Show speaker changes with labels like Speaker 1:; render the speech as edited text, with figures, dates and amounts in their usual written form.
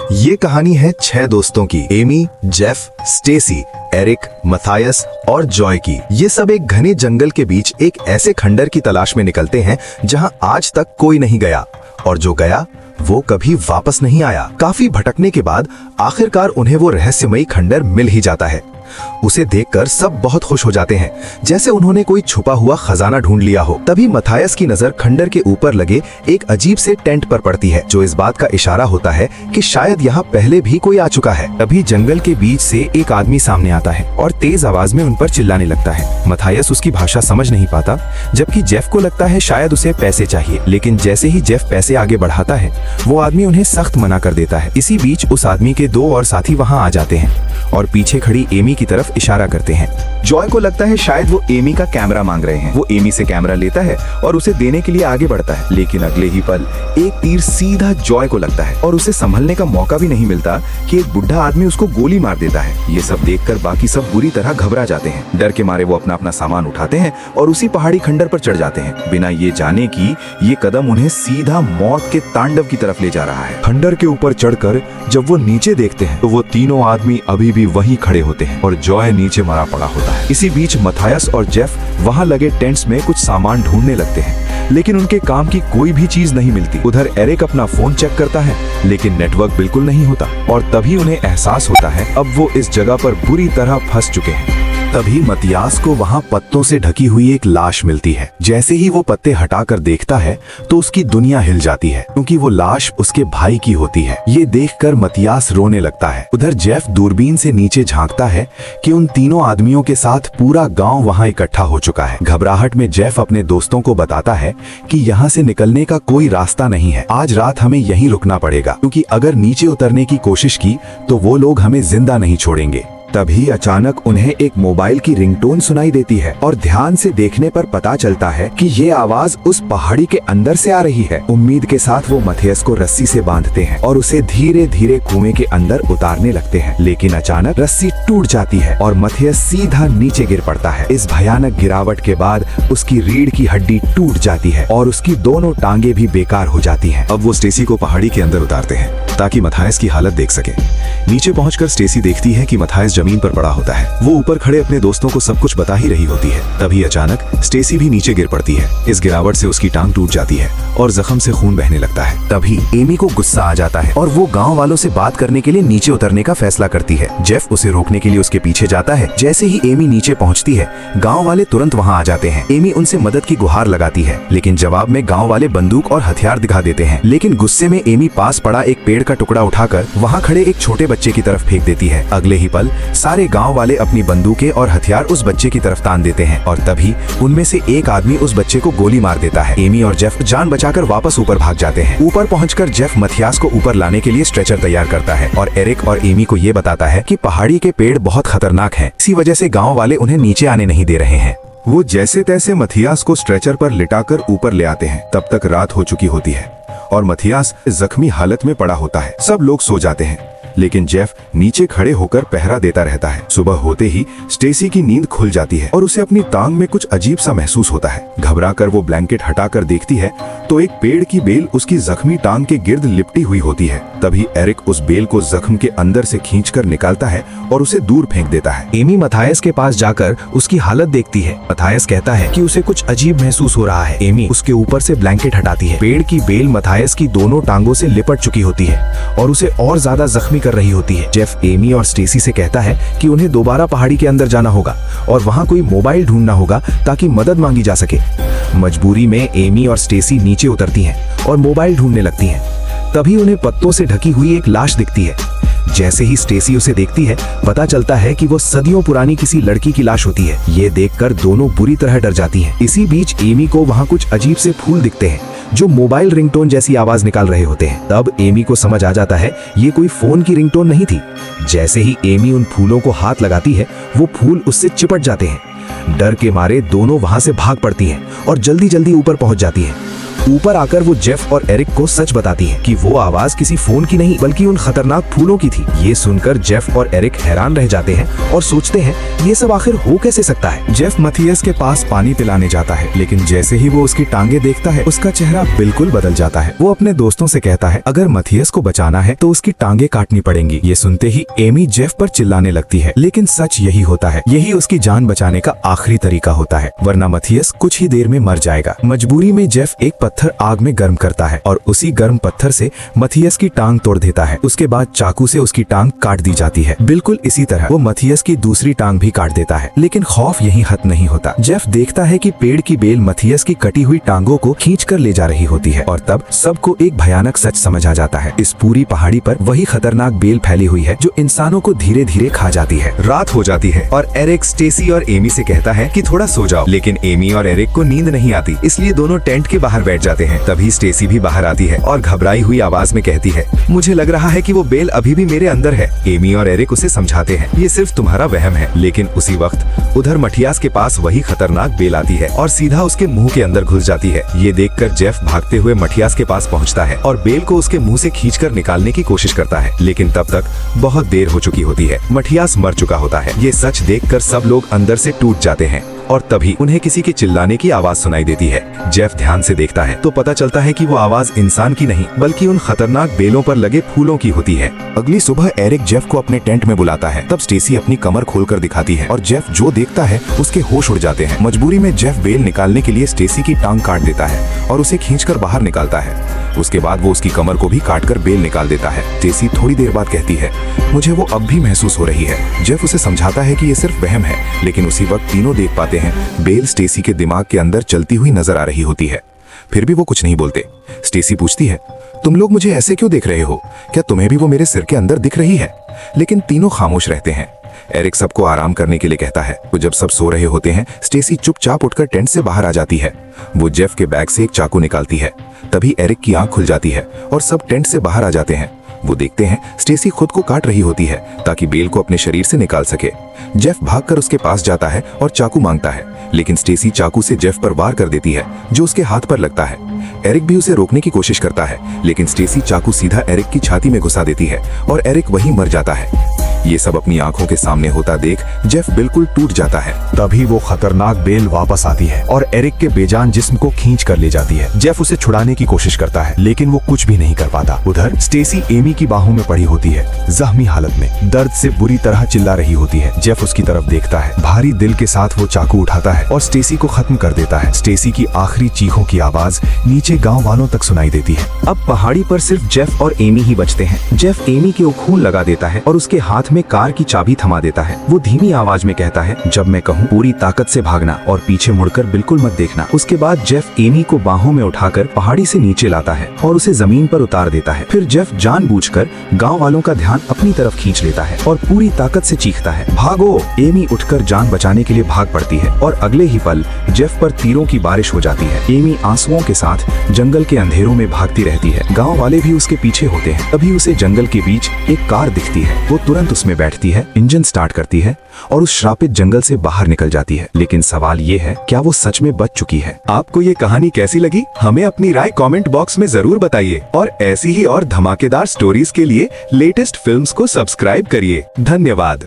Speaker 1: ये कहानी है 6 दोस्तों की, Amy, Jeff, Stacy, Eric, Matthias और जॉय की। ये सब एक घने जंगल के बीच एक ऐसे खंडर की तलाश में निकलते हैं जहां आज तक कोई नहीं गया, और जो गया वो कभी वापस नहीं आया। काफी भटकने के बाद आखिरकार उन्हें वो रहस्यमयी खंडर मिल ही जाता है। उसे देखकर सब बहुत खुश हो जाते हैं, जैसे उन्होंने कोई छुपा हुआ खजाना ढूंढ लिया हो। तभी मथायस की नजर खंडर के ऊपर लगे एक अजीब से टेंट पर पड़ती है, जो इस बात का इशारा होता है कि शायद यहाँ पहले भी कोई आ चुका है। तभी जंगल के बीच से एक आदमी सामने आता है और तेज आवाज में उन पर चिल्लाने लगता है। मथायस उसकी भाषा समझ नहीं पाता, जबकि जेफ को लगता है शायद उसे पैसे चाहिए। लेकिन जैसे ही जेफ पैसे आगे बढ़ाता है, वो आदमी उन्हें सख्त मना कर देता है। इसी बीच उस आदमी के 2 और साथी वहाँ आ जाते हैं और पीछे खड़ी एमी की तरफ इशारा करते हैं। जॉय को लगता है शायद वो एमी का कैमरा मांग रहे हैं। वो एमी से कैमरा लेता है और उसे देने के लिए आगे बढ़ता है, लेकिन अगले ही पल एक तीर सीधा जॉय को लगता है और उसे संभलने का मौका भी नहीं मिलता कि एक बुढ़ा आदमी उसको गोली मार देता है। ये सब देखकर बाकी सब बुरी तरह घबरा जाते हैं। डर के मारे वो अपना अपना सामान उठाते हैं और उसी पहाड़ी खंडर पर चढ़ जाते हैं, बिना ये जाने कि ये कदम उन्हें सीधा मौत के तांडव की तरफ ले जा रहा है। खंडर के ऊपर चढ़कर जब वो नीचे देखते हैं तो वो तीनों आदमी अभी भी वहीं खड़े होते हैं और जॉय नीचे मरा पड़ा होता है। इसी बीच मथायस और जेफ वहां लगे टेंट्स में कुछ सामान ढूंढने लगते हैं, लेकिन उनके काम की कोई भी चीज नहीं मिलती। उधर एरिक अपना फोन चेक करता है, लेकिन नेटवर्क बिल्कुल नहीं होता, और तभी उन्हें एहसास होता है अब वो इस जगह पर बुरी तरह फंस चुके हैं। तभी मतियास को वहां पत्तों से ढकी हुई एक लाश मिलती है। जैसे ही वो पत्ते हटाकर देखता है तो उसकी दुनिया हिल जाती है, क्योंकि वो लाश उसके भाई की होती है। ये देखकर मतियास रोने लगता है। उधर जेफ दूरबीन से नीचे झांकता है कि उन तीनों आदमियों के साथ पूरा गांव वहां इकट्ठा हो चुका है। घबराहट में जेफ अपने दोस्तों को बताता है कि यहाँ से निकलने का कोई रास्ता नहीं है। आज रात हमें यहीं रुकना पड़ेगा, क्योंकि अगर नीचे उतरने की कोशिश की तो वो लोग हमें जिंदा नहीं छोड़ेंगे। तभी अचानक उन्हें एक मोबाइल की रिंगटोन सुनाई देती है और ध्यान से देखने पर पता चलता है कि ये आवाज उस पहाड़ी के अंदर से आ रही है। उम्मीद के साथ वो मथियस को रस्सी से बांधते हैं और उसे धीरे धीरे कुएं के अंदर उतारने लगते हैं, लेकिन अचानक रस्सी टूट जाती है और मथियस सीधा नीचे गिर पड़ता है। इस भयानक गिरावट के बाद उसकी रीढ़ की हड्डी टूट जाती है और उसकी दोनों टांगे भी बेकार हो जाती हैं। अब वो स्टेसी को पहाड़ी के अंदर उतारते हैं ताकि मथायस की हालत देख सके। नीचे पहुंचकर स्टेसी देखती है कि मथायस जमीन पर पड़ा होता है। वो ऊपर खड़े अपने दोस्तों को सब कुछ बता ही रही होती है। तभी अचानक स्टेसी भी नीचे गिर पड़ती है। इस गिरावट से उसकी टांग टूट जाती है और जख्म से खून बहने लगता है। तभी एमी को गुस्सा आ जाता है और वो गांव वालों से बात करने के लिए नीचे उतरने का फैसला करती है। जेफ उसे रोकने के लिए उसके पीछे जाता है। जैसे ही एमी नीचे पहुंचती है, गाँव वाले तुरंत वहाँ आ जाते हैं। एमी उनसे मदद की गुहार लगाती है, लेकिन जवाब में गाँव वाले बंदूक और हथियार दिखा देते हैं। लेकिन गुस्से में एमी पास पड़ा एक पेड़ का टुकड़ा उठाकर वहाँ खड़े एक छोटे बच्चे की तरफ फेंक देती है। अगले ही पल सारे गांव वाले अपनी बंदूकें और हथियार उस बच्चे की तरफ तान देते हैं और तभी उनमें से एक आदमी उस बच्चे को गोली मार देता है। एमी और जेफ जान बचाकर वापस ऊपर भाग जाते हैं। ऊपर पहुंचकर जेफ मथियास को ऊपर लाने के लिए स्ट्रेचर तैयार करता है और एरिक और एमी को ये बताता है कि पहाड़ी के पेड़ बहुत खतरनाक हैं, इसी वजह से गाँव वाले उन्हें नीचे आने नहीं दे रहे हैं। वो जैसे तैसे मथियास को स्ट्रेचर पर लिटाकर ऊपर ले आते हैं। तब तक रात हो चुकी होती है और मथियास जख्मी हालत में पड़ा होता है। सब लोग सो जाते हैं, लेकिन जेफ नीचे खड़े होकर पहरा देता रहता है। सुबह होते ही स्टेसी की नींद खुल जाती है और उसे अपनी टांग में कुछ अजीब सा महसूस होता है। घबराकर वो ब्लैंकेट हटाकर देखती है तो एक पेड़ की बेल उसकी जख्मी टांग के गिर्द लिपटी हुई होती है। तभी एरिक उस बेल को जख्म के अंदर से खींचकर निकालता है और उसे दूर फेंक देता है। एमी मथायस के पास जाकर उसकी हालत देखती है। मथायस कहता है कि उसे कुछ अजीब महसूस हो रहा है। एमी उसके ऊपर से ब्लैंकेट हटाती है। पेड़ की बेल मथायस की दोनों टांगों से लिपट चुकी होती है और उसे और ज्यादा जख्मी कर रही होती है। जेफ एमी और स्टेसी से कहता है कि उन्हें दोबारा पहाड़ी के अंदर जाना होगा और वहां कोई मोबाइल ढूंढना होगा ताकि मदद मांगी जा सके। मजबूरी में एमी और स्टेसी नीचे उतरती हैं और मोबाइल ढूंढने लगती हैं। तभी उन्हें पत्तों से ढकी हुई एक लाश दिखती है। जैसे ही स्टेसी उसे देखती है, पता चलता है कि वो सदियों पुरानी किसी लड़की की लाश होती है। ये देखकर दोनों बुरी तरह डर जाती हैं। इसी बीच एमी को वहाँ कुछ अजीब से फूल दिखते हैं जो मोबाइल रिंगटोन जैसी आवाज निकाल रहे होते हैं। तब एमी को समझ आ जाता है ये कोई फोन की रिंगटोन नहीं थी। जैसे ही एमी उन फूलों को हाथ लगाती है, वो फूल उससे चिपट जाते हैं। डर के मारे दोनों वहां से भाग पड़ती हैं और जल्दी जल्दी ऊपर पहुंच जाती हैं। ऊपर आकर वो जेफ और एरिक को सच बताती है कि वो आवाज किसी फोन की नहीं बल्कि उन खतरनाक फूलों की थी। ये सुनकर जेफ और एरिक हैरान रह जाते हैं और सोचते हैं ये सब आखिर हो कैसे सकता है। जेफ मथियस के पास पानी पिलाने जाता है, लेकिन जैसे ही वो उसकी टांगे देखता है उसका चेहरा बिल्कुल बदल जाता है। वो अपने दोस्तों से कहता है अगर मथियस को बचाना है तो उसकी टांगे काटनी पड़ेंगी। ये सुनते ही एमी जेफ पर चिल्लाने लगती है, लेकिन सच यही होता है, यही उसकी जान बचाने का आखिरी तरीका होता है, वरना मथियस कुछ ही देर में मर जाएगा। मजबूरी में जेफ एक पत्थर आग में गर्म करता है और उसी गर्म पत्थर से मथियस की टांग तोड़ देता है। उसके बाद चाकू से उसकी टांग काट दी जाती है। बिल्कुल इसी तरह वो मथियस की दूसरी टांग भी काट देता है। लेकिन खौफ यहीं खत्म नहीं होता। जेफ देखता है कि पेड़ की बेल मथियस की कटी हुई टांगों को खींच कर ले जा रही होती है और तब सबको एक भयानक सच समझ आ जाता है। इस पूरी पहाड़ी पर वही खतरनाक बेल फैली हुई है जो इंसानों को धीरे धीरे खा जाती है। रात हो जाती है और एरिक स्टेसी और एमी से कहता है कि थोड़ा सो जाओ, लेकिन एमी और एरिक को नींद नहीं आती, इसलिए दोनों टेंट के बाहर बैठ जाते हैं। तभी स्टेसी भी बाहर आती है और घबराई हुई आवाज में कहती है मुझे लग रहा है कि वो बेल अभी भी मेरे अंदर है। एमी और एरिक उसे समझाते हैं ये सिर्फ तुम्हारा वहम है, लेकिन उसी वक्त उधर मथियस के पास वही खतरनाक बेल आती है और सीधा उसके मुंह के अंदर घुस जाती है। ये देखकर जेफ भागते हुए मथियस के पास पहुंचता है और बेल को उसके मुंह से खींचकर निकालने की कोशिश करता है, लेकिन तब तक बहुत देर हो चुकी होती है। मथियस मर चुका होता है। ये सच देखकर सब लोग अंदर से टूट जाते हैं और तभी उन्हें किसी के चिल्लाने की आवाज सुनाई देती है। जेफ ध्यान से देखता है तो पता चलता है कि वो आवाज इंसान की नहीं बल्कि उन खतरनाक बेलों पर लगे फूलों की होती है। अगली सुबह एरिक जेफ को अपने टेंट में बुलाता है। तब स्टेसी अपनी कमर खोलकर दिखाती है और जेफ जो देखता है उसके होश उड़ जाते हैं। मजबूरी में जेफ बेल निकालने के लिए स्टेसी की टांग काट देता है और उसे खींचकर बाहर निकालता है। उसके बाद वो उसकी कमर को भी काटकर बेल निकाल देता है। स्टेसी थोड़ी देर बाद कहती है मुझे वो अब भी महसूस हो रही है। जेफ उसे समझाता है कि ये सिर्फ वहम है, लेकिन उसी वक्त तीनों देख पाते हैं बेल स्टेसी के दिमाग के अंदर चलती हुई नजर आ रही होती है। फिर भी वो कुछ नहीं बोलते। स्टेसी पूछती है तुम लोग मुझे ऐसे क्यों देख रहे हो, क्या तुम्हें भी वो मेरे सिर के अंदर दिख रही है? लेकिन तीनों खामोश रहते हैं। एरिक सबको आराम करने के लिए कहता है। तो जब सब सो रहे होते हैं स्टेसी चुपचाप उठकर टेंट से बाहर आ जाती है। वो जेफ के बैग से एक चाकू निकालती है। तभी एरिक की आंख खुल जाती है और सब टेंट से बाहर आ जाते हैं। वो देखते हैं स्टेसी खुद को काट रही होती है ताकि बेल को अपने शरीर से निकाल सके। जेफ भागकर उसके पास जाता है और चाकू मांगता है, लेकिन स्टेसी चाकू से जेफ पर वार कर देती है जो उसके हाथ पर लगता है। एरिक भी उसे रोकने की कोशिश करता है, लेकिन स्टेसी चाकू सीधा एरिक की छाती में घुसा देती है और एरिक वहीं मर जाता है। ये सब अपनी आंखों के सामने होता देख जेफ बिल्कुल टूट जाता है। तभी वो खतरनाक बेल वापस आती है और एरिक के बेजान जिस्म को खींच कर ले जाती है। जेफ उसे छुड़ाने की कोशिश करता है, लेकिन वो कुछ भी नहीं कर पाता। उधर स्टेसी एमी की बाहों में पड़ी होती है, जख्मी हालत में, दर्द से बुरी तरह चिल्ला रही होती है। जेफ उसकी तरफ देखता है। भारी दिल के साथ वो चाकू उठाता है और स्टेसी को खत्म कर देता है। स्टेसी की आखिरी चीखों की आवाज नीचे गाँव वालों तक सुनाई देती है। अब पहाड़ी पर सिर्फ जेफ और एमी ही बचते हैं। जेफ एमी के खून लगा देता है और उसके हाथ में कार की चाबी थमा देता है। वो धीमी आवाज में कहता है जब मैं कहूँ पूरी ताकत से भागना और पीछे मुड़कर बिल्कुल मत देखना। उसके बाद जेफ एमी को बाहों में उठाकर पहाड़ी से नीचे लाता है और उसे जमीन पर उतार देता है। फिर जेफ जानबूझकर गांव वालों का ध्यान अपनी तरफ खींच लेता है और पूरी ताकत से चीखता है भागो। एमी उठकर जान बचाने के लिए भाग पड़ती है और अगले ही पल जेफ पर तीरों की बारिश हो जाती है। एमी आंसुओं के साथ जंगल के अंधेरों में भागती रहती है। गाँव वाले भी उसके पीछे होते हैं। तभी उसे जंगल के बीच एक कार दिखती है। वो तुरंत उसमें बैठती है, इंजन स्टार्ट करती है और उस श्रापित जंगल से बाहर निकल जाती है। लेकिन सवाल ये है क्या वो सच में बच चुकी है? आपको ये कहानी कैसी लगी? हमें अपनी राय कमेंट बॉक्स में जरूर बताइए और ऐसी ही और धमाकेदार स्टोरीज के लिए लेटेस्ट फिल्म्स को सब्सक्राइब करिए। धन्यवाद।